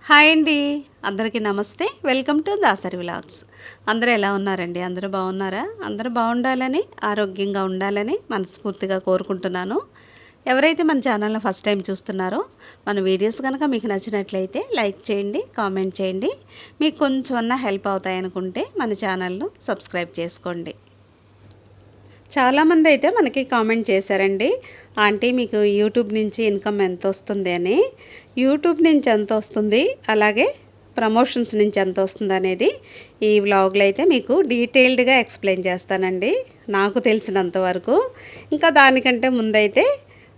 Hi అండి. అందరికీ నమస్తే. Welcome to Dasari vlogs. అందరూ ఎలా ఉన్నారండి? అందరూ బాగున్నారా? అందరూ బాగుండాలని, ఆరోగ్యంగా ఉండాలని మనస్ఫూర్తిగా కోరుకుంటున్నాను. ఎవరైతే మన ఛానల్‌ని ఫస్ట్ టైం చూస్తున్నారో, మన వీడియోస్ కనుక మీకు నచ్చినట్లయితే లైక్ చేయండి, కామెంట్ చేయండి. మీకు కొంచెం అన్నా హెల్ప్ అవుతాయనుకుంటే మన ఛానల్‌ను సబ్స్క్రైబ్ చేసుకోండి. చాలామంది అయితే మనకి కామెంట్ చేశారండి, ఆంటీ మీకు యూట్యూబ్ నుంచి ఇన్కమ్ ఎంత వస్తుంది అని. యూట్యూబ్ నుంచి ఎంత వస్తుంది, అలాగే ప్రమోషన్స్ నుంచి ఎంత వస్తుంది అనేది ఈ వ్లాగ్లో అయితే మీకు డీటెయిల్డ్గా ఎక్స్ప్లెయిన్ చేస్తానండి, నాకు తెలిసినంత వరకు. ఇంకా దానికంటే ముందైతే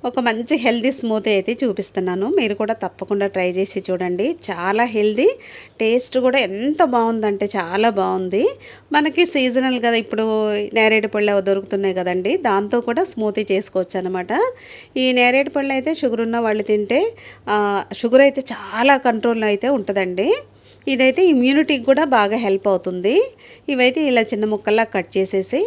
ఒక మంచి హెల్దీ స్మూతీ అయితే చూపిస్తున్నాను. మీరు కూడా తప్పకుండా ట్రై చేసి చూడండి. చాలా హెల్దీ, టేస్ట్ కూడా ఎంత బాగుందంటే చాలా బాగుంది. మనకి సీజనల్ కదా, ఇప్పుడు నేరేడు పళ్ళు అవి దొరుకుతున్నాయి కదండి, దాంతో కూడా స్మూతీ చేసుకోవచ్చు అనమాట. ఈ నేరేడు పళ్ళు అయితే షుగర్ ఉన్న వాళ్ళు తింటే షుగర్ అయితే చాలా కంట్రోల్లో అయితే ఉంటుందండి. ఇదైతే ఇమ్యూనిటీకి కూడా బాగా హెల్ప్ అవుతుంది. ఇవైతే ఇలా చిన్న ముక్కల్లా కట్ చేసేసి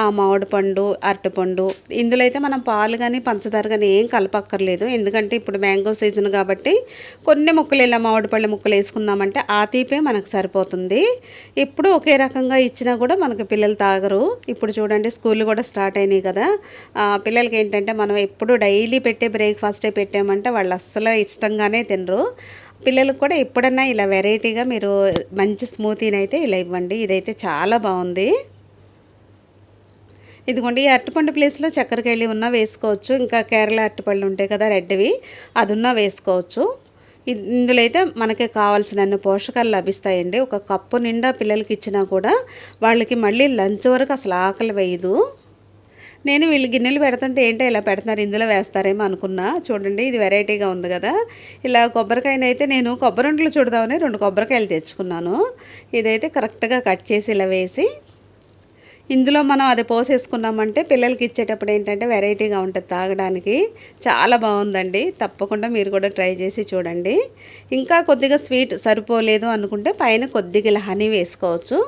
ఆ మామిడి పండు, అరటిపండు, ఇందులో అయితే మనం పాలు కానీ పంచదార కానీ ఏం కలపక్కర్లేదు. ఎందుకంటే ఇప్పుడు మ్యాంగో సీజన్ కాబట్టి కొన్ని ముక్కలు ఇలా మామిడి పళ్ళ ముక్కలు వేసుకున్నామంటే ఆ తీపే మనకు సరిపోతుంది. ఎప్పుడు ఒకే రకంగా ఇచ్చినా కూడా మనకు పిల్లలు తాగరు. ఇప్పుడు చూడండి, స్కూల్ కూడా స్టార్ట్ అయినాయి కదా, పిల్లలకి ఏంటంటే మనం ఎప్పుడు డైలీ పెట్టే బ్రేక్ఫాస్టే పెట్టామంటే వాళ్ళు అస్సలు ఇష్టంగానే తినరు. పిల్లలకు కూడా ఎప్పుడన్నా ఇలా వెరైటీగా మీరు మంచి స్మూతీని అయితే ఇలా ఇవ్వండి. ఇదైతే చాలా బాగుంది. ఇదిగోండి, ఈ అరటిపండు ప్లేస్లో చక్కెరకేళి ఉన్నా వేసుకోవచ్చు. ఇంకా కేరళ అరటిపళ్ళు ఉంటాయి కదా రెడ్వి, అది ఉన్నా వేసుకోవచ్చు. ఇందులో అయితే మనకి కావాల్సినన్ని పోషకాలు లభిస్తాయండి. ఒక కప్పు నిండా పిల్లలకి ఇచ్చినా కూడా వాళ్ళకి మళ్ళీ లంచ్ వరకు అసలు ఆకలి వేయదు. నేను వీళ్ళు గిన్నెలు పెడుతుంటే ఏంటో ఇలా పెడుతున్నారు, ఇందులో వేస్తారేమో అనుకున్నా. చూడండి, ఇది వెరైటీగా ఉంది కదా. ఇలా కొబ్బరికాయనైతే నేను కొబ్బరింట్లు చూడదామని 2 కొబ్బరికాయలు తెచ్చుకున్నాను. ఇదైతే కరెక్ట్గా కట్ చేసి ఇలా వేసి ఇందులో మనం అది పోసేసుకున్నామంటే పిల్లలకి ఇచ్చేటప్పుడు ఏంటంటే వెరైటీగా ఉంటుంది తాగడానికి. చాలా బాగుందండి. తప్పకుండా మీరు కూడా ట్రై చేసి చూడండి. ఇంకా కొద్దిగా స్వీట్ సరిపోలేదు అనుకుంటే పైన కొద్దిగా ఇలా హనీ వేసుకోవచ్చు.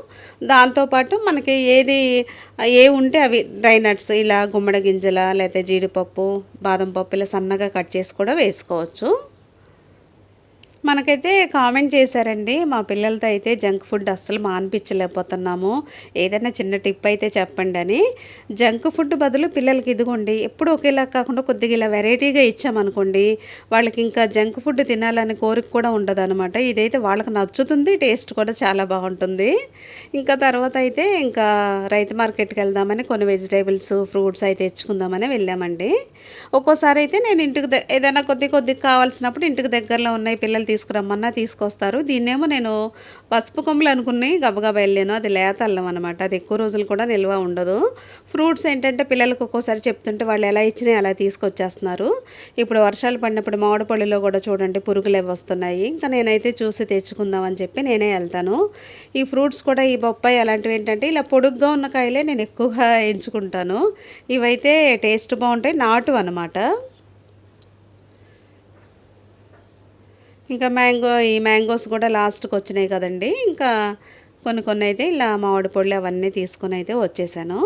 దాంతోపాటు మనకి ఏ ఉంటే అవి డ్రై నట్స్, ఇలా గుమ్మడి గింజల లేకపోతే జీడిపప్పు, బాదం పప్పు ఇలా సన్నగా కట్ చేసి కూడా వేసుకోవచ్చు. మనకైతే కామెంట్ చేశారండి, మా పిల్లలతో అయితే జంక్ ఫుడ్ అస్సలు మానిపించలేకపోతున్నాము, ఏదైనా చిన్న టిప్ అయితే చెప్పండి అని. జంక్ ఫుడ్ బదులు పిల్లలకి ఇదిగోండి, ఎప్పుడు ఒకేలా కాకుండా కొద్దిగా ఇలా వెరైటీగా ఇచ్చామనుకోండి, వాళ్ళకి ఇంకా జంక్ ఫుడ్ తినాలని కోరిక కూడా ఉండదు అనమాట. ఇదైతే వాళ్ళకి నచ్చుతుంది, టేస్ట్ కూడా చాలా బాగుంటుంది. ఇంకా తర్వాత అయితే ఇంకా రైతు మార్కెట్కి వెళ్దామని కొన్ని వెజిటేబుల్స్, ఫ్రూట్స్ అయితే తెచ్చుకుందామని వెళ్ళామండి. ఒక్కోసారి అయితే నేను ఏదైనా కొద్దిగా కావాల్సినప్పుడు ఇంటికి దగ్గరలో ఉన్నాయి పిల్లలు తీసుకురమ్మన్నా తీసుకొస్తారు. దీన్నేమో నేను పసుపు కొమ్ములు అనుకుని గబగబా వెళ్ళాను. అది లేత అల్లం అనమాట, అది ఎక్కువ రోజులు కూడా నిల్వ ఉండదు. ఫ్రూట్స్ ఏంటంటే పిల్లలకు ఒక్కోసారి చెప్తుంటే వాళ్ళు ఎలా ఇచ్చినా అలా తీసుకొచ్చేస్తున్నారు. ఇప్పుడు వర్షాలు పడినప్పుడు మామిడి పళ్ళులో కూడా చూడండి పురుగులు అవి వస్తున్నాయి. ఇంకా నేనైతే చూసి తెచ్చుకుందామని చెప్పి నేనే వెళ్తాను. ఈ ఫ్రూట్స్ కూడా ఈ బొప్పాయి అలాంటివి ఏంటంటే ఇలా పొడుగ్గా ఉన్న కాయలే నేను ఎక్కువగా ఎంచుకుంటాను. ఇవైతే టేస్ట్ బాగుంటాయి, నాటు అనమాట. ఇంకా ఈ మ్యాంగోస్ కూడా లాస్ట్కి వచ్చినాయి కదండి. ఇంకా కొన్ని అయితే ఇలా మామిడి పళ్ళు అవన్నీ తీసుకొని అయితే వచ్చేసాను.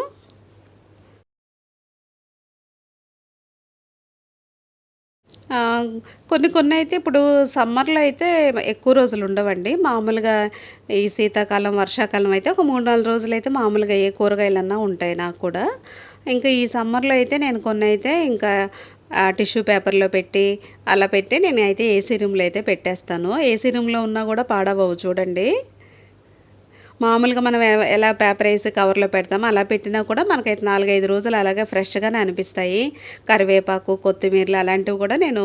ఆ, కొన్ని అయితే ఇప్పుడు సమ్మర్లో అయితే ఎక్కువ రోజులు ఉండవండి. మామూలుగా ఈ శీతాకాలం, వర్షాకాలం అయితే ఒక 3-4 రోజులు అయితే మామూలుగా ఏ కూరగాయలన్నా ఉంటాయి నాకు కూడా. ఇంకా ఈ సమ్మర్లో అయితే నేను కొన్ని అయితే ఇంకా టిష్యూ పేపర్లో పెట్టి అలా పెట్టి నేను అయితే ఏసీ రూమ్లో అయితే పెట్టేస్తాను. ఏసీ రూమ్లో ఉన్నా కూడా పాడవవు చూడండి. మామూలుగా మనం ఎలా పేపర్ వేసి కవర్లో పెడతామో అలా పెట్టినా కూడా మనకైతే 4-5 రోజులు అలాగే ఫ్రెష్గానే అనిపిస్తాయి. కరివేపాకు, కొత్తిమీరలు అలాంటివి కూడా నేను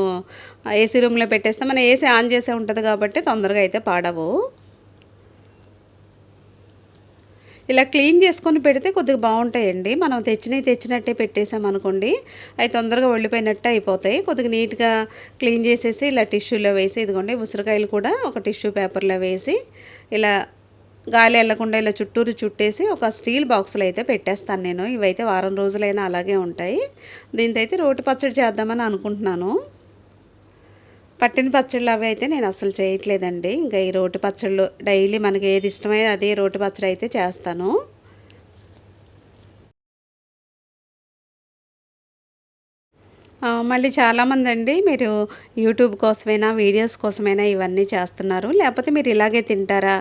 ఏసీ రూమ్లో పెట్టేస్తాను. మనం ఏసీ ఆన్ చేసే ఉంటుంది కాబట్టి తొందరగా అయితే పాడవు. ఇలా క్లీన్ చేసుకొని పెడితే కొద్దిగా బాగుంటాయండి. మనం తెచ్చినట్టే పెట్టేసామనుకోండి, అవి తొందరగా వెళ్ళిపోయినట్టే అయిపోతాయి. కొద్దిగా నీట్గా క్లీన్ చేసేసి ఇలా టిష్యూలో వేసి, ఇదిగోండి ఉసిరికాయలు కూడా ఒక టిష్యూ పేపర్లో వేసి ఇలా గాలి వెళ్ళకుండా ఇలా చుట్టూరు చుట్టేసి ఒక స్టీల్ బాక్స్లో అయితే పెట్టేస్తాను నేను. ఇవైతే వారం రోజులైనా అలాగే ఉంటాయి. దీంతో అయితే రోటి పచ్చడి చేద్దామని అనుకుంటున్నాను. పట్టిన పచ్చళ్ళు అవి అయితే నేను అసలు చేయట్లేదండి. ఇంకా ఈ రోటి పచ్చళ్ళు డైలీ మనకి ఏది ఇష్టమో అదే రోటి పచ్చడి అయితే చేస్తాను. మళ్ళీ చాలామందండి మీరు యూట్యూబ్ కోసమైనా, వీడియోస్ కోసమైనా ఇవన్నీ చేస్తున్నారు. లేపోతే మీరు ఇలాగే తింటారా?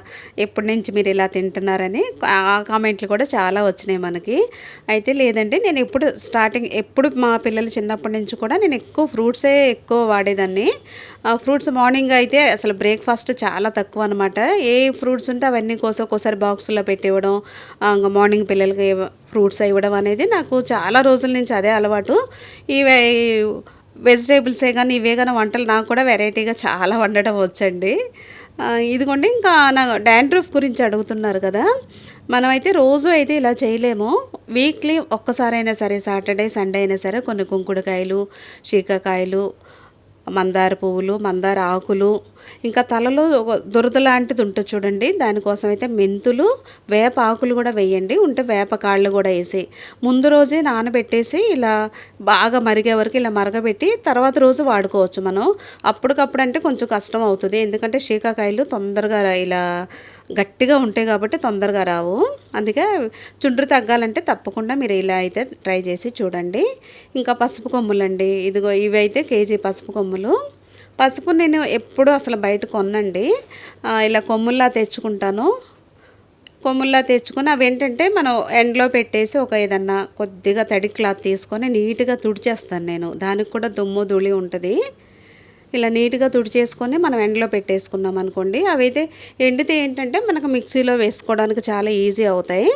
ఎప్పటి నుంచి మీరు ఇలా తింటున్నారని ఆ కామెంట్లు కూడా చాలా వచ్చినాయి మనకి. అయితే లేదండి, నేను ఎప్పుడు మా పిల్లలు చిన్నప్పటి నుంచి కూడా నేను ఎక్కువ ఫ్రూట్సే ఎక్కువ వాడేదాన్ని. ఫ్రూట్స్ మార్నింగ్ అయితే అసలు బ్రేక్‌ఫాస్ట్ చాలా తక్కువనమాట. ఏ ఫ్రూట్స్ ఉంటే అవన్నీ ఒక్కోసారి బాక్సుల్లో పెట్టివ్వడం, ఇంగ మార్నింగ్ పిల్లలకి ఫ్రూట్స్ ఇవ్వడం అనేది నాకు చాలా రోజుల నుంచి అదే అలవాటు. ఇవే వెజిటేబుల్సే గానీ, ఇవే గానీ వంటలు నాకు కూడా వెరైటీగా చాలా వండడం వచ్చండి. ఇదిగోండి ఇంకా డాండ్రఫ్ గురించి అడుగుతున్నారు కదా! మనమైతే రోజు అయితే ఇలా చేయలేము. వీక్లీ ఒక్కసారైనా సరే, సాటర్డే, సండే అయినా సరే కొన్ని కుంకుడుకాయలు, శీకాకాయలు, మందార పువ్వులు, మందార ఆకులు, ఇంకా తలలో ఒక దురద లాంటిది ఉంటుంది చూడండి, దానికోసం అయితే మెంతులు, వేప ఆకులు కూడా వేయండి. ఉంటే వేప కాళ్ళు కూడా వేసి ముందు రోజే నానబెట్టేసి ఇలా బాగా మరిగే వరకు ఇలా మరగబెట్టి తర్వాత రోజు వాడుకోవచ్చు మనం. అప్పటికప్పుడు అంటే కొంచెం కష్టం అవుతుంది, ఎందుకంటే శీకాకాయలు తొందరగా ఇలా గట్టిగా ఉంటాయి కాబట్టి తొందరగా రావు. అందుకే చుండ్రు తగ్గాలంటే తప్పకుండా మీరు ఇలా అయితే ట్రై చేసి చూడండి. ఇంకా పసుపు కొమ్ములండి, ఇదిగో ఇవైతే కేజీ పసుపు కొమ్ములు. పసుపు నేను ఎప్పుడూ అసలు బయట కొనండి, ఇలా కొమ్ముల్లా తెచ్చుకుంటాను. కొమ్ముల్లా తెచ్చుకొని అవి ఏంటంటే మనం ఎండలో పెట్టేసి ఒక ఏదన్నా కొద్దిగా తడి క్లాత్ తీసుకొని నీట్గా తుడిచేస్తాను నేను. దానికి కూడా దుమ్ము ధూళి ఉంటుంది. ఇలా నీట్గా తుడిచేసుకొని మనం ఎండలో పెట్టేసుకున్నాం అనుకోండి, అవైతే ఎండితే ఏంటంటే మనకు మిక్సీలో వేసుకోవడానికి చాలా ఈజీ అవుతాయి.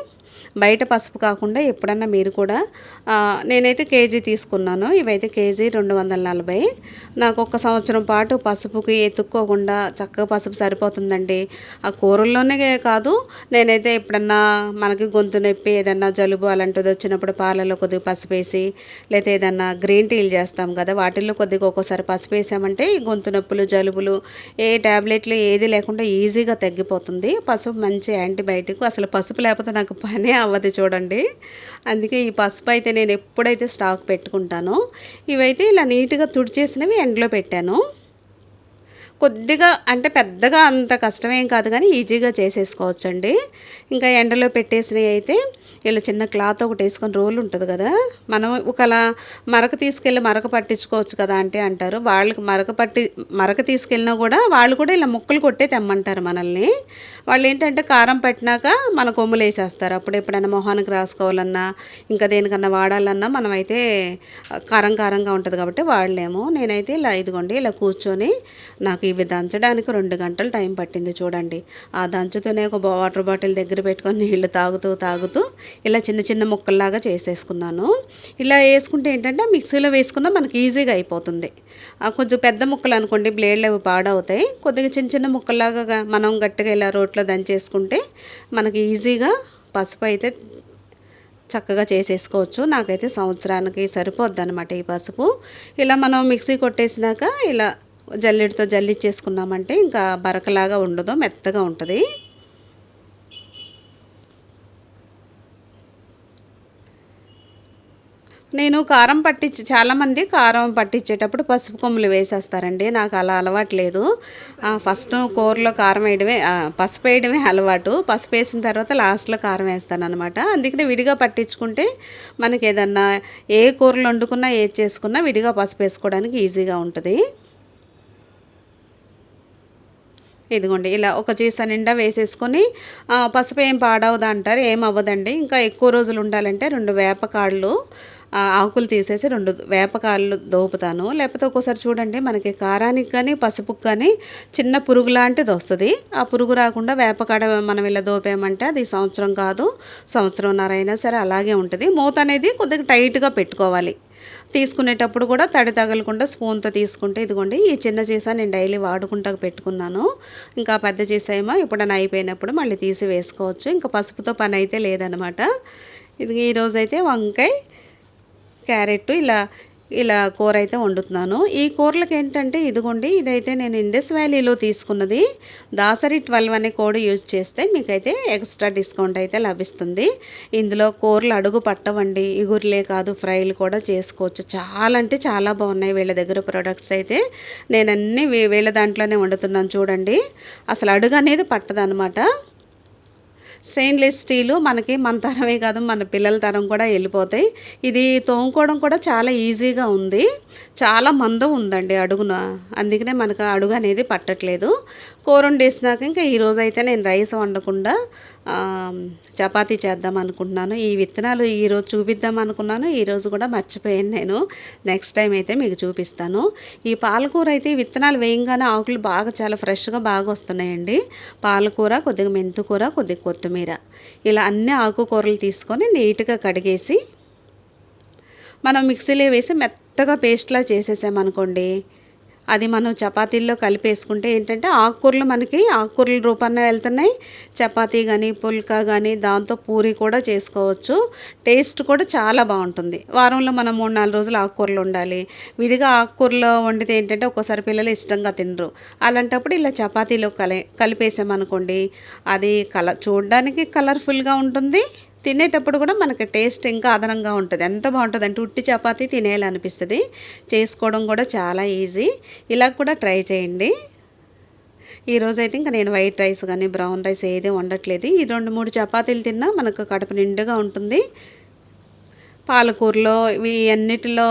బయట పసుపు కాకుండా ఎప్పుడన్నా మీరు కూడా నేనైతే కేజీ తీసుకున్నాను. ఇవైతే కేజీ 240. నాకు ఒక సంవత్సరం పాటు పసుపుకి ఎత్తుక్కోకుండా చక్కగా పసుపు సరిపోతుందండి. ఆ కూరల్లోనే కాదు, నేనైతే ఎప్పుడన్నా మనకి గొంతు నొప్పి, ఏదన్నా జలుబు అలాంటిది వచ్చినప్పుడు పాలలో కొద్దిగా పసుపు వేసి, లేకపోతే ఏదన్నా గ్రీన్ టీలు చేస్తాం కదా, వాటిల్లో కొద్దిగా ఒక్కోసారి పసుపు వేసామంటే ఈ గొంతు నొప్పులు, జలుబులు, ఏ ట్యాబ్లెట్లు ఏది లేకుండా ఈజీగా తగ్గిపోతుంది. పసుపు మంచి యాంటీబయాటిక్. అసలు పసుపు లేకపోతే నాకు పనే అవ్వదు చూడండి. అందుకే ఈ పసుపు అయితే నేను ఎప్పుడైతే స్టాక్ పెట్టుకుంటానో, ఇవైతే ఇలా నీట్గా తుడిచేసినవి ఎండలో పెట్టాను. కొద్దిగా అంటే పెద్దగా అంత కష్టమేం కాదు కానీ ఈజీగా చేసేసుకోవచ్చండి. ఇంకా ఎండలో పెట్టేసినవి అయితే ఇలా చిన్న క్లాత్ ఒకటి వేసుకొని రోల్ ఉంటుంది కదా, మనం ఒకలా మరక తీసుకెళ్ళి మరక పట్టించుకోవచ్చు కదా అంటే అంటారు. వాళ్ళకి మరక తీసుకెళ్ళినా కూడా వాళ్ళు కూడా ఇలా ముక్కలు కొట్టే తెమ్మంటారు మనల్ని. వాళ్ళు ఏంటంటే కారం పట్టినాక మన కొమ్ములు వేసేస్తారు. అప్పుడు ఎప్పుడైనా మొహానికి రాసుకోవాలన్నా, ఇంకా దేనికన్నా వాడాలన్నా మనమైతే కారంగా ఉంటుంది కాబట్టి వాడలేము. నేనైతే ఇలా ఇదిగోండి ఇలా కూర్చొని నాకు ఇవి దంచడానికి 2 గంటలు టైం పట్టింది చూడండి. ఆ దంచుతూనే ఒక వాటర్ బాటిల్ దగ్గర పెట్టుకొని నీళ్లు తాగుతూ ఇలా చిన్న ముక్కల్లాగా చేసేసుకున్నాను. ఇలా వేసుకుంటే ఏంటంటే మిక్సీలో వేసుకున్నా మనకి ఈజీగా అయిపోతుంది. కొంచెం పెద్ద ముక్కలు అనుకోండి బ్లేడ్లు అవి పాడవుతాయి. కొద్దిగా చిన్న ముక్కల్లాగా మనం గట్టిగా ఇలా రోట్లో దంచేసుకుంటే మనకి ఈజీగా పసుపు అయితే చక్కగా చేసేసుకోవచ్చు. నాకైతే సంవత్సరానికి సరిపోద్ది అనమాట ఈ పసుపు. ఇలా మనం మిక్సీ కొట్టేసినాక ఇలా జల్లెడతో జల్లిచ్చేసుకున్నామంటే ఇంకా బరకలాగా ఉండదు, మెత్తగా ఉంటుంది. నేను చాలామంది కారం పట్టించేటప్పుడు పసుపు కొమ్ములు వేసేస్తారండి. నాకు అలా అలవాటు లేదు. ఫస్ట్ కూరలో కారం వేయడమే, పసుపు వేయడమే అలవాటు. పసుపు వేసిన తర్వాత లాస్ట్లో కారం వేస్తాను అనమాట. అందుకనే విడిగా పట్టించుకుంటే మనకి ఏదన్నా ఏ కూరలు వండుకున్నా ఏది చేసుకున్నా విడిగా పసుపు వేసుకోవడానికి ఈజీగా ఉంటుంది. ఇదిగోండి ఇలా ఒక చీస నిండా వేసేసుకొని, పసుపు ఏం పాడవదు అంటారు, ఏం అవ్వదండి. ఇంకా ఎక్కువ రోజులు ఉండాలంటే 2 వేపకాళ్ళు ఆకులు తీసేసి 2 వేపకాళ్ళు దోపుతాను. లేకపోతే ఒక్కోసారి చూడండి మనకి కారానికి కానీ పసుపుకి కానీ చిన్న పురుగు లాంటిది వస్తుంది. ఆ పురుగు రాకుండా వేపకాడ మనం ఇలా దోపామంటే అది సంవత్సరం కాదు, సంవత్సరంన్నర అయినా సరే అలాగే ఉంటుంది. మూత అనేది కొద్దిగా టైట్గా పెట్టుకోవాలి. తీసుకునేటప్పుడు కూడా తడి తగలకుండా స్పూన్తో తీసుకుంటే, ఇదిగోండి ఈ చిన్న సీసా నేను డైలీ వాడుకుంటా పెట్టుకున్నాను. ఇంకా పెద్ద సీసా ఏమో ఎప్పుడైనా అయిపోయినప్పుడు మళ్ళీ తీసి వేసుకోవచ్చు. ఇంకా పసుపుతో పని అయితే లేదనమాట. ఇది ఈరోజైతే వంకాయ, క్యారెట్ ఇలా కూర అయితే వండుతున్నాను. ఈ కూరలకు ఏంటంటే ఇదిగోండి ఇదైతే నేను ఇండస్ వ్యాలీలో తీసుకున్నది. దాసరి 12 అనే కోడ్ యూజ్ చేస్తే మీకైతే ఎక్స్ట్రా డిస్కౌంట్ అయితే లభిస్తుంది. ఇందులో కూరలు అడుగు పట్టవండి, ఇగురులే కాదు ఫ్రైలు కూడా చేసుకోవచ్చు. చాలా అంటే చాలా బాగున్నాయి వీళ్ళ దగ్గర ప్రొడక్ట్స్ అయితే. నేను అన్నీ వీళ్ళ దాంట్లోనే వండుతున్నాను చూడండి. అసలు అడుగు అనేది పట్టదనమాట. స్టెయిన్లెస్ స్టీలు మనకి మన తరమే కాదు, మన పిల్లల తరం కూడా వెళ్ళిపోతాయి. ఇది తోముకోవడం కూడా చాలా ఈజీగా ఉంది. చాలా మందం ఉందండి అడుగున, అందుకనే మనకు అడుగు అనేది పట్టట్లేదు. కూర వండేసినాక ఇంకా ఈరోజైతే నేను రైస్ వండకుండా చపాతీ చేద్దాం అనుకుంటున్నాను. ఈ విత్తనాలు ఈరోజు చూపిద్దాం అనుకున్నాను, ఈరోజు కూడా మర్చిపోయాను నేను. నెక్స్ట్ టైం అయితే మీకు చూపిస్తాను. ఈ పాలకూర అయితే విత్తనాలు వేయంగానే ఆకులు బాగా చాలా ఫ్రెష్గా బాగా వస్తున్నాయండి. పాలకూర, కొద్దిగా మెంతుకూర, కొద్దిగా కొత్తిమీర, ఇలా అన్ని ఆకుకూరలు తీసుకొని నీట్గా కడిగేసి మనం మిక్సీలో వేసి మెత్తగా పేస్ట్లా చేసేసామనుకోండి, అది మనం చపాతీల్లో కలిపేసుకుంటే ఏంటంటే ఆకుకూరలు మనకి ఆకుకూరల రూపాన వెళ్తున్నాయి. చపాతీ కానీ పుల్కా కానీ దాంతో పూరి కూడా చేసుకోవచ్చు. టేస్ట్ కూడా చాలా బాగుంటుంది. వారంలో మనం 3-4 రోజులు ఆకుకూరలు ఉండాలి. విడిగా ఆకుకూరలో వండితే ఏంటంటే ఒక్కోసారి పిల్లలు ఇష్టంగా తినరు. అలాంటప్పుడు ఇలా చపాతీలో కలిపేసామనుకోండి, అది చూడడానికి కలర్ఫుల్గా ఉంటుంది. తినేటప్పుడు కూడా మనకి టేస్ట్ ఇంకా అదనంగా ఉంటుంది. ఎంత బాగుంటుంది అంటే ఉట్టి చపాతీ తినేయాలనిపిస్తుంది. చేసుకోవడం కూడా చాలా ఈజీ. ఇలా కూడా ట్రై చేయండి. ఈరోజైతే ఇంకా నేను వైట్ రైస్ కానీ బ్రౌన్ రైస్ ఏది వండట్లేదు. ఈ 2-3 చపాతీలు తిన్నా మనకు కడుపు నిండుగా ఉంటుంది. పాలకూరలో ఇవి అన్నిటిలో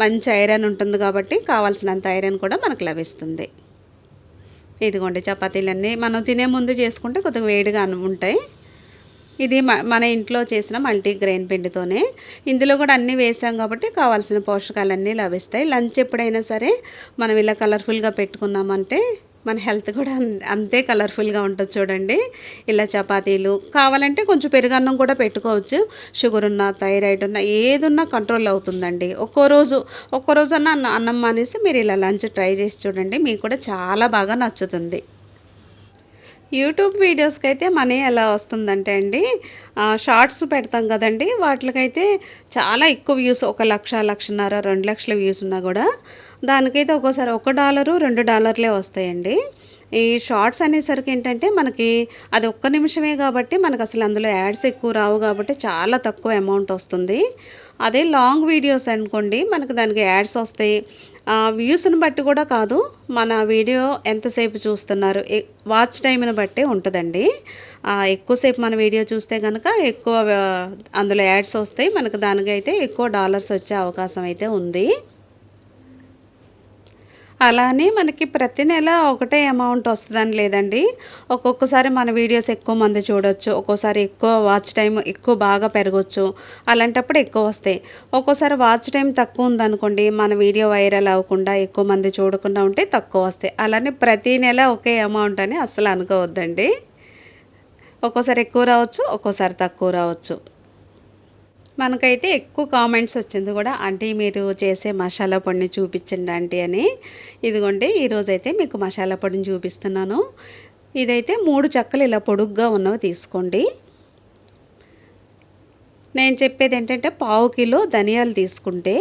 మంచి ఐరన్ ఉంటుంది కాబట్టి కావాల్సినంత ఐరన్ కూడా మనకు లభిస్తుంది. ఇదిగోండి చపాతీలన్నీ మనం తినే ముందు చేసుకుంటే కొద్దిగా వేడిగా ఉంటాయి. ఇది మన ఇంట్లో చేసిన మల్టీగ్రెయిన్ పిండితోనే. ఇందులో కూడా అన్నీ వేసాం కాబట్టి కావాల్సిన పోషకాలన్నీ లభిస్తాయి. లంచ్ ఎప్పుడైనా సరే మనం ఇలా కలర్ఫుల్గా పెట్టుకున్నామంటే మన హెల్త్ కూడా అంతే కలర్ఫుల్గా ఉంటుంది. చూడండి, ఇలా చపాతీలు కావాలంటే కొంచెం పెరుగన్నం కూడా పెట్టుకోవచ్చు. షుగర్ ఉన్నా, థైరాయిడ్ ఉన్నా, ఏదున్నా కంట్రోల్ అవుతుందండి. ఒక్కో రోజన్నా అన్నం మానేసి మీరు ఇలా లంచ్ ట్రై చేసి చూడండి, మీకు కూడా చాలా బాగా నచ్చుతుంది. యూట్యూబ్ వీడియోస్కి అయితే మనీ ఎలా వస్తుందంటే అండి, షార్ట్స్ పెడతాం కదండి, వాటికైతే చాలా ఎక్కువ వ్యూస్, 1 లక్ష, 1.5 2 లక్షల వ్యూస్ ఉన్నా కూడా దానికైతే ఒక్కోసారి $1 $2 వస్తాయండి. ఈ షార్ట్స్ అనేసరికి ఏంటంటే మనకి అది 1 నిమిషమే కాబట్టి మనకు అసలు అందులో యాడ్స్ ఎక్కువ రావు కాబట్టి చాలా తక్కువ అమౌంట్ వస్తుంది. అదే లాంగ్ వీడియోస్ అనుకోండి, మనకు దానికి యాడ్స్ వస్తాయి. వ్యూస్ని బట్టి కూడా కాదు, మన వీడియో ఎంతసేపు చూస్తున్నారు, వాచ్ టైంని బట్టే ఉంటుందండి. ఎక్కువసేపు మన వీడియో చూస్తే కనుక ఎక్కువ అందులో యాడ్స్ వస్తాయి. మనకు దానికైతే ఎక్కువ డాలర్స్ వచ్చే అవకాశం అయితే ఉంది. అలానే మనకి ప్రతి నెల ఒకటే అమౌంట్ వస్తుందని లేదండి. ఒక్కొక్కసారి మన వీడియోస్ ఎక్కువ మంది చూడొచ్చు, ఒక్కోసారి ఎక్కువ వాచ్ టైం ఎక్కువ బాగా పెరగచ్చు. అలాంటప్పుడు ఎక్కువ వస్తాయి. ఒక్కోసారి వాచ్ టైం తక్కువ ఉందనుకోండి, మన వీడియో వైరల్ అవ్వకుండా ఎక్కువ మంది చూడకుండా ఉంటే తక్కువ వస్తాయి. అలానే ప్రతి నెల ఒకే అమౌంట్ అని అస్సలు అనుకోవద్దండి. ఒక్కోసారి ఎక్కువ రావచ్చు, ఒక్కోసారి తక్కువ రావచ్చు. మనకైతే ఎక్కువ కామెంట్స్ వచ్చింది కూడా, ఆంటీ మీరు చేసే మసాలా పొడిని చూపించండి ఆంటీ అని. ఇదిగోండి ఈరోజైతే మీకు మసాలా పొడిని చూపిస్తున్నాను. ఇదైతే 3 చెక్కలు ఇలా పొడుగ్గా ఉన్నవి తీసుకోండి. నేను చెప్పేది ఏంటంటే 1/2 కిలో ధనియాలు తీసుకుంటే,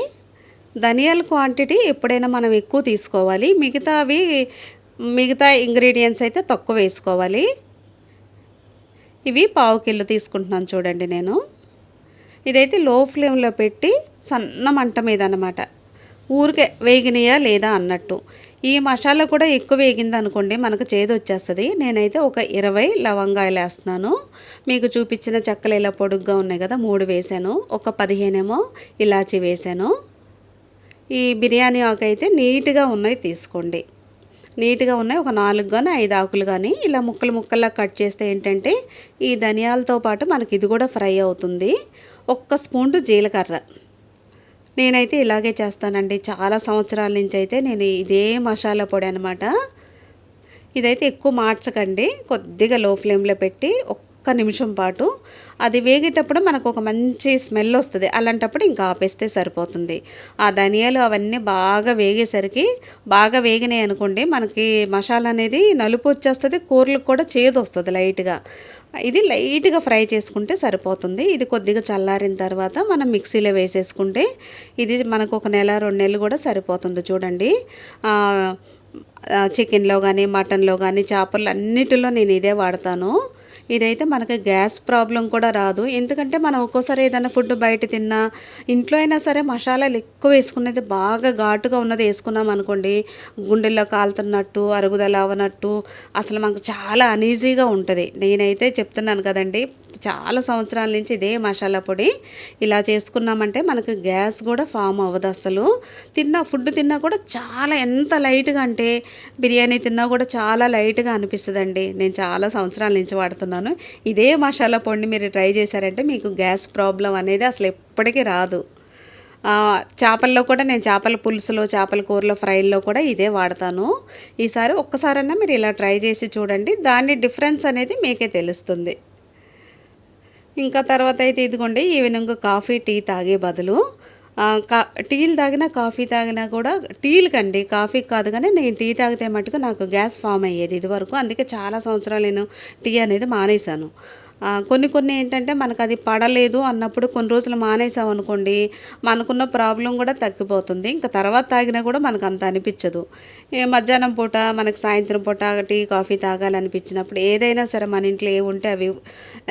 ధనియాల క్వాంటిటీ ఎప్పుడైనా మనం ఎక్కువ తీసుకోవాలి. మిగతా ఇంగ్రీడియంట్స్ అయితే తక్కువ వేసుకోవాలి. ఇవి 1/2 కిలో తీసుకుంటున్నాను చూడండి నేను. ఇదైతే లో ఫ్లేమ్లో పెట్టి సన్న మంట మీద అన్నమాట, ఊరికే వేగినాయా లేదా అన్నట్టు. ఈ మసాలా కూడా ఎక్కువ వేగింది అనుకోండి మనకు చేదు వచ్చేస్తుంది. నేనైతే ఒక 20 లవంగాయలు వేస్తున్నాను. మీకు చూపించిన చెక్కలు ఇలా పొడుగ్గా ఉన్నాయి కదా, 3 వేసాను. ఒక 15 ఏమో ఇలాచీ వేసాను. ఈ బిర్యానీ ఆకు అయితే నీట్గా ఉన్నాయి తీసుకోండి. నీట్గా ఉన్నాయి, ఒక 4 కానీ 5 ఆకులు కానీ ఇలా ముక్కల్లా కట్ చేస్తే ఏంటంటే ఈ ధనియాలతో పాటు మనకి ఇది కూడా ఫ్రై అవుతుంది. 1 స్పూన్ జీలకర్ర. నేనైతే ఇలాగే చేస్తానండి, చాలా సంవత్సరాల నుంచి అయితే నేను ఇదే మసాలా పొడి అనమాట. ఇదైతే ఎక్కువ మార్చకండి, కొద్దిగా లో ఫ్లేమ్లో పెట్టి 1 నిమిషం పాటు అది వేగేటప్పుడు మనకు ఒక మంచి స్మెల్ వస్తుంది. అలాంటప్పుడు ఇంకా ఆపేస్తే సరిపోతుంది. ఆ ధనియాలు అవన్నీ బాగా వేగేసరికి, బాగా వేగినాయి అనుకోండి మనకి మసాలా అనేది నలుపు వచ్చేస్తుంది, కూరలకు కూడా చేదు వస్తుంది లైట్గా. ఇది లైట్గా ఫ్రై చేసుకుంటే సరిపోతుంది. ఇది కొద్దిగా చల్లారిన తర్వాత మనం మిక్సీలో వేసేసుకుంటే ఇది మనకు 1 నెల 2 నెలలు కూడా సరిపోతుంది. చూడండి, చికెన్లో కానీ మటన్లో కానీ చేపలు అన్నిటిలో నేను ఇదే వాడతాను. ఇదైతే మనకి గ్యాస్ ప్రాబ్లం కూడా రాదు. ఎందుకంటే మనం ఒక్కోసారి ఏదైనా ఫుడ్ బయట తిన్నా, ఇంట్లో అయినా సరే మసాలాలు ఎక్కువ వేసుకునేది బాగా ఘాటుగా ఉన్నది వేసుకున్నాం అనుకోండి, గుండెల్లో కాలుతున్నట్టు, అరుగుదల అవ్వనట్టు అసలు మనకు చాలా అనీజీగా ఉంటుంది. నేనైతే చెప్తున్నాను కదండీ! చాలా సంవత్సరాల నుంచి ఇదే మసాలా పొడి ఇలా చేసుకున్నామంటే మనకు గ్యాస్ కూడా ఫామ్ అవ్వదు అసలు. ఫుడ్ తిన్నా కూడా చాలా ఎంత లైట్‌గా అంటే బిర్యానీ తిన్నా కూడా చాలా లైట్‌గా అనిపిస్తదండి. నేను చాలా సంవత్సరాల నుంచి వాడుతున్నాను. ఇదే మసాలా పొడిని మీరు ట్రై చేశారంటే మీకు గ్యాస్ ప్రాబ్లమ్ అనేది అసలు ఎప్పటికీ రాదు. చేపల్లో కూడా నేను చేపల పులుసులో, చేపల కూరలో, ఫ్రైల్లో కూడా ఇదే వాడతాను. ఈసారి ఒక్కసారన్నా మీరు ఇలా ట్రై చేసి చూడండి. దాని డిఫరెన్స్ అనేది మీకే తెలుస్తుంది. ఇంకా తర్వాత అయితే ఇదిగోండి ఈవినింగ్ కాఫీ, టీ తాగే బదులు టీలు తాగినా, కాఫీ తాగినా కూడా టీలకండి, కాఫీకి కాదు కానీ నేను టీ తాగితే మట్టుకు నాకు గ్యాస్ ఫామ్ అయ్యేది ఇదివరకు. అందుకే చాలా సంవత్సరాలు నేను టీ అనేది మానేశాను. కొన్ని కొన్ని ఏంటంటే మనకు అది పడలేదు అన్నప్పుడు కొన్ని రోజులు మానేసామనుకోండి, మనకున్న ప్రాబ్లం కూడా తగ్గిపోతుంది. ఇంకా తర్వాత తాగినా కూడా మనకు అంత అనిపించదు. మధ్యాహ్నం పూట మనకు సాయంత్రం పూట టీ, కాఫీ తాగాలనిపించినప్పుడు ఏదైనా సరే మన ఇంట్లో ఏ ఉంటే అవి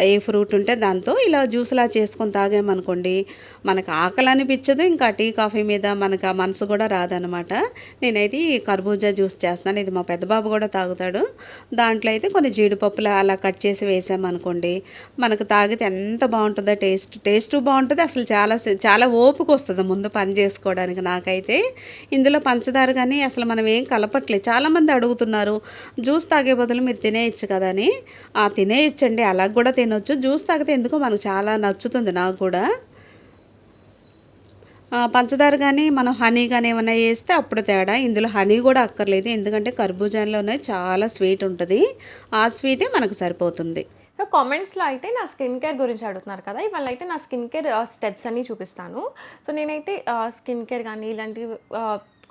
ఏ ఫ్రూట్ ఉంటే దాంతో ఇలా జ్యూస్లా చేసుకొని తాగామనుకోండి, మనకు ఆకలి అనిపించదు. ఇంకా టీ, కాఫీ మీద మనకు ఆ మనసు కూడా రాదనమాట. నేనైతే ఈ కర్బూజా జ్యూస్ చేస్తున్నాను. ఇది మా పెద్ద బాబు కూడా తాగుతాడు. దాంట్లో అయితే కొన్ని జీడిపప్పులు అలా కట్ చేసి వేసామనుకోండి, మనకు తాగితే ఎంత బాగుంటుందో టేస్టు బాగుంటుంది. అసలు చాలా ఓపిక వస్తుంది ముందు పని చేసుకోవడానికి. నాకైతే ఇందులో పంచదార కానీ అసలు మనం ఏం కలపట్లేదు. చాలామంది అడుగుతున్నారు జ్యూస్ తాగే బదులు మీరు తినేయచ్చు కదా అని. తినేయచ్చండి, అలా కూడా తినొచ్చు. జ్యూస్ తాగితే ఎందుకో మనకు చాలా నచ్చుతుంది నాకు కూడా. పంచదార కానీ మనం హనీ కానీ ఏమైనా వేస్తే అప్పుడు తేడా. ఇందులో హనీ కూడా అక్కర్లేదు, ఎందుకంటే కర్బూజాలోనే చాలా స్వీట్ ఉంటుంది. ఆ స్వీటే మనకు సరిపోతుంది. సో కామెంట్స్‌లో అయితే నా స్కిన్ కేర్ గురించి అడుగుతున్నారు కదా! ఇవాళైతే నా స్కిన్ కేర్ స్టెప్స్ అన్నీ చూపిస్తాను. సో నేనైతే స్కిన్ కేర్ గానీ ఇలాంటివి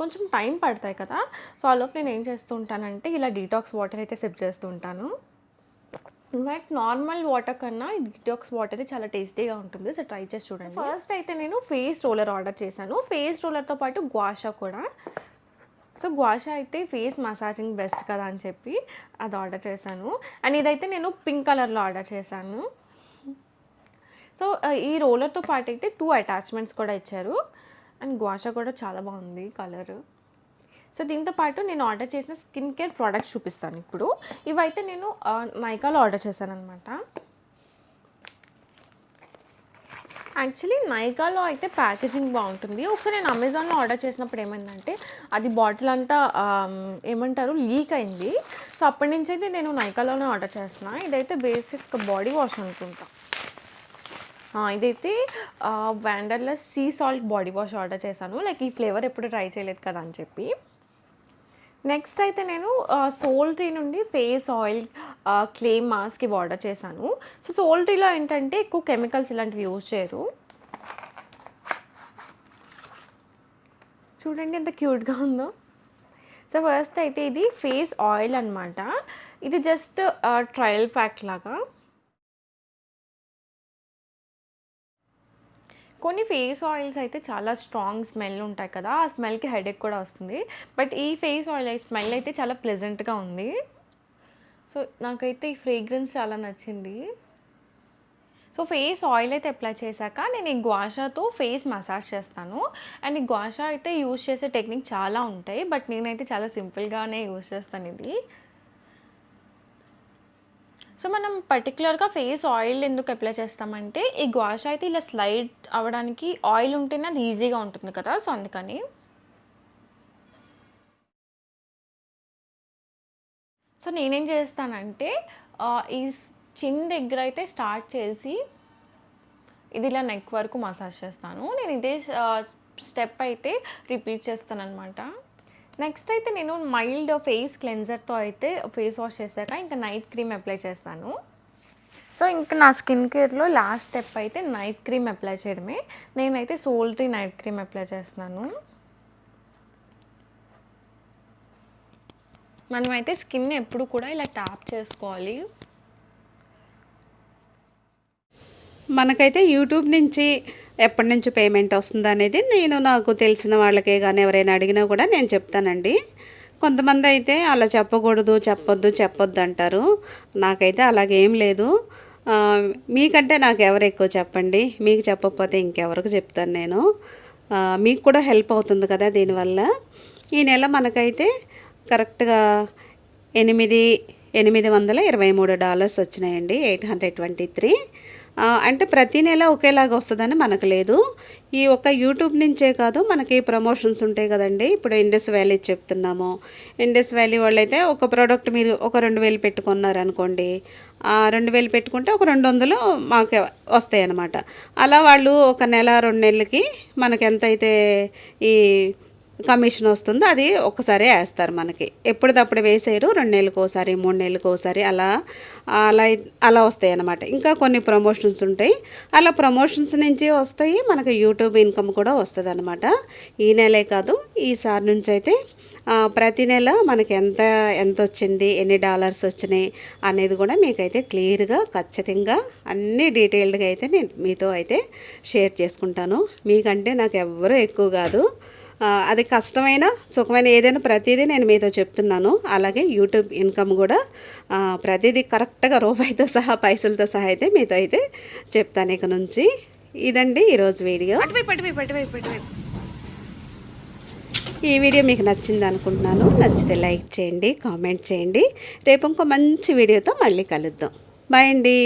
కొంచెం టైం పడతాయి కదా! సో ఆలోపు నేను ఏం చేస్తూ ఉంటానంటే ఇలా డీటాక్స్ వాటర్ అయితే సిప్ చేస్తూ ఉంటాను. బట్ నార్మల్ వాటర్ కన్నా ఈ డీటాక్స్ వాటరే చాలా టేస్టీగా ఉంటుంది. సో ట్రై చేసి చూడండి. ఫస్ట్ అయితే నేను ఫేస్ రోలర్ ఆర్డర్ చేశాను. ఫేస్ రోలర్‌తో పాటు గ్వాషా కూడా. సో గ్వాషా అయితే ఫేస్ మసాజింగ్ బెస్ట్ కదా అని చెప్పి అది ఆర్డర్ చేశాను. అండ్ ఇదైతే నేను పింక్ కలర్‌లో ఆర్డర్ చేశాను. సో ఈ రోలర్‌తో పాటు అయితే 2 అటాచ్‌మెంట్స్ కూడా ఇచ్చారు. అండ్ గ్వాషా కూడా చాలా బాగుంది కలరు. సో దీంతో పాటు నేను ఆర్డర్ చేసిన స్కిన్ కేర్ ప్రొడక్ట్స్ చూపిస్తాను ఇప్పుడు. ఇవైతే నేను నైకాలో ఆర్డర్ చేశాననమాట. యాక్చువల్లీ నైకాలో అయితే ప్యాకేజింగ్ బాగుంటుంది. ఒకసారి నేను అమెజాన్లో ఆర్డర్ చేసినప్పుడు ఏమైందంటే అది బాటిల్ అంతా ఏమంటారు లీక్ అయింది. సో అప్పటి నుంచి అయితే నేను నైకాలోనే ఆర్డర్ చేస్తున్నాను. ఇదైతే బేసిక్ బాడీ వాష్ అనుకుంటా. ఇదైతే Wanderlust sea salt body wash order చేశాను. లైక్ ఈ ఫ్లేవర్ ఎప్పుడు ట్రై చేయలేదు కదా అని చెప్పి. నెక్స్ట్ అయితే నేను సోల్ట్రీ నుండి ఫేస్ ఆయిల్ క్లే మాస్క్ ఇవి ఆర్డర్ చేశాను. సో సోల్ట్రీలో ఏంటంటే ఎక్కువ కెమికల్స్ ఇలాంటివి యూజ్ చేయరు. చూడండి ఎంత క్యూట్గా ఉందో. సో ఫస్ట్ అయితే ఇది ఫేస్ ఆయిల్ అనమాట. ఇది జస్ట్ ట్రయల్ ప్యాక్ లాగా. కొన్ని ఫేస్ ఆయిల్స్ అయితే చాలా స్ట్రాంగ్ స్మెల్ ఉంటాయి కదా, ఆ స్మెల్కి హెడేక్ కూడా వస్తుంది. బట్ ఈ ఫేస్ ఆయిల్ స్మెల్ అయితే చాలా ప్లెజెంట్గా ఉంది. సో నాకైతే ఈ ఫ్రేగ్రెన్స్ చాలా నచ్చింది. సో ఫేస్ ఆయిల్ అయితే అప్లై చేశాక నేను ఈ గ్వాషాతో ఫేస్ మసాజ్ చేస్తాను. అండ్ ఈ గ్వాషా అయితే యూజ్ చేసే టెక్నిక్ చాలా ఉంటాయి, బట్ నేనైతే చాలా సింపుల్గానే యూజ్ చేస్తాను ఇది. సో మనం పర్టికులర్గా ఫేస్ ఆయిల్ ఎందుకు అప్లై చేస్తామంటే ఈ గ్వాష్ అయితే ఇలా స్లైడ్ అవ్వడానికి ఆయిల్ ఉంటేనే అది ఈజీగా ఉంటుంది కదా, సో అందుకని. సో నేనేం చేస్తానంటే ఈ చిన్ దగ్గర అయితే స్టార్ట్ చేసి ఇది ఇలా నెక్ వరకు మసాజ్ చేస్తాను. నేను ఇదే స్టెప్ అయితే రిపీట్ చేస్తాను అనమాట. నెక్స్ట్ అయితే నేను మైల్డ్ ఫేస్ క్లెన్జర్తో అయితే ఫేస్ వాష్ చేశాక ఇంకా నైట్ క్రీమ్ అప్లై చేస్తాను. సో ఇంకా నా స్కిన్ కేర్లో లాస్ట్ స్టెప్ అయితే నైట్ క్రీమ్ అప్లై చేయడమే. నేనైతే సోల్ట్రీ నైట్ క్రీమ్ అప్లై చేస్తున్నాను. మనమైతే స్కిన్ ఎప్పుడు కూడా ఇలా ట్యాప్ చేసుకోవాలి. మనకైతే యూట్యూబ్ నుంచి ఎప్పటి నుంచి పేమెంట్ వస్తుంది అనేది నాకు తెలిసిన వాళ్ళకే కానీ ఎవరైనా అడిగినా కూడా నేను చెప్తానండి. కొంతమంది అయితే అలా చెప్పకూడదు, చెప్పొద్దు అంటారు. నాకైతే అలాగేం లేదు. ఆ, మీకంటే నాకు ఎవరు ఎక్కువ చెప్పండి. మీకు చెప్పకపోతే ఇంకెవరికి చెప్తాను నేను. మీకు కూడా హెల్ప్ అవుతుంది కదా దీనివల్ల. ఈ నెల మనకైతే కరెక్ట్గా 823 వచ్చినాయండి. 823. అంటే ప్రతి నెల ఒకేలాగా వస్తుందని మనకు లేదు. ఈ ఒక్క యూట్యూబ్ నుంచే కాదు, మనకి ప్రమోషన్స్ ఉంటాయి కదండి. ఇప్పుడు ఇండస్ వ్యాలీ చెప్తున్నాము. ఇండస్ వ్యాలీ వాళ్ళైతే ఒక ప్రోడక్ట్ మీరు ఒక 2000 పెట్టుకున్నారనుకోండి, ఆ 2000 పెట్టుకుంటే ఒక 200 మాకు వస్తాయి అన్నమాట. అలా వాళ్ళు ఒక నెల 2 నెలలకి మనకి ఎంతైతే ఈ కమిషన్ వస్తుందో అది ఒక్కసారే వేస్తారు మనకి. ఎప్పటిదప్పుడు వేసేయరు. 2 నెలలకోసారి, 3 నెలలకోసారి అలా అలా అలా వస్తాయి అన్నమాట. ఇంకా కొన్ని ప్రమోషన్స్ ఉంటాయి. అలా ప్రమోషన్స్ నుంచి వస్తాయి, మనకి యూట్యూబ్ ఇన్కమ్ కూడా వస్తుంది అనమాట. ఈ నెలే కాదు, ఈసారి నుంచి అయితే ప్రతి నెల మనకి ఎంత ఎంత వచ్చింది, ఎన్ని డాలర్స్ వచ్చినాయి అనేది కూడా మీకైతే క్లియర్గా ఖచ్చితంగా అన్ని డీటెయిల్డ్గా అయితే నేను మీతో అయితే షేర్ చేసుకుంటాను. మీకంటే నాకు ఎవ్వరూ ఎక్కువ కాదు. అది కష్టమైన సుఖమైన ఏదైనా ప్రతిదీ నేను మీతో చెప్తున్నాను. అలాగే యూట్యూబ్ ఇన్కమ్ కూడా ప్రతిదీ కరెక్ట్గా రూపాయితో సహా, పైసలతో సహా అయితే మీతో అయితే చెప్తాను ఇక నుంచి. ఇదండి ఈరోజు వీడియో. ఈ వీడియో మీకు నచ్చింది అనుకుంటున్నాను. నచ్చితే లైక్ చేయండి, కామెంట్ చేయండి. రేపు ఇంకో మంచి వీడియోతో మళ్ళీ కలుద్దాం. బాయ్ అండి.